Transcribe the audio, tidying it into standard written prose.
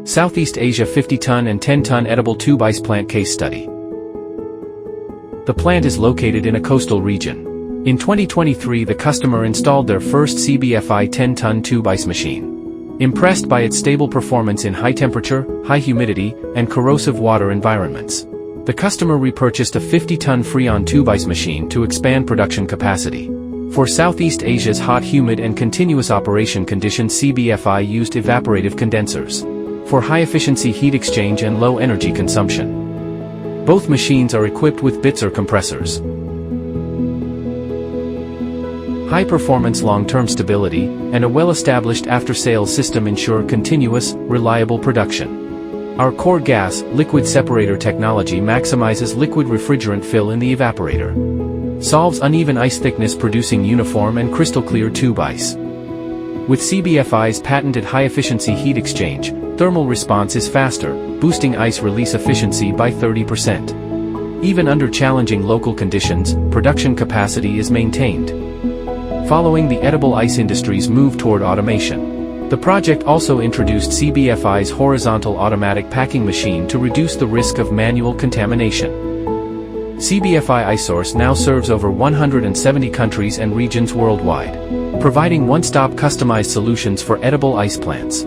Southeast Asia 50-ton and 10-ton edible tube ice plant case study. The plant is located in a coastal region. In 2023, the customer installed their first CBFI 10-ton tube ice machine. Impressed by its stable performance in high temperature, high humidity, and corrosive water environments, the customer repurchased a 50-ton Freon tube ice machine to expand production capacity. For Southeast Asia's hot, humid, and continuous operation conditions, CBFI used evaporative condensers for high-efficiency heat exchange and low energy consumption. Both machines are equipped with Bitzer compressors. High-performance long-term stability, and a well-established after-sales system ensure continuous, reliable production. Our core gas, liquid separator technology maximizes liquid refrigerant fill in the evaporator. Solves uneven ice thickness, producing uniform and crystal-clear tube ice. With CBFI's patented high-efficiency heat exchange, thermal response is faster, boosting ice release efficiency by 30%. Even under challenging local conditions, production capacity is maintained. Following the edible ice industry's move toward automation, the project also introduced CBFI's horizontal automatic packing machine to reduce the risk of manual contamination. CBFI iSource now serves over 170 countries and regions worldwide, providing one-stop customized solutions for edible ice plants.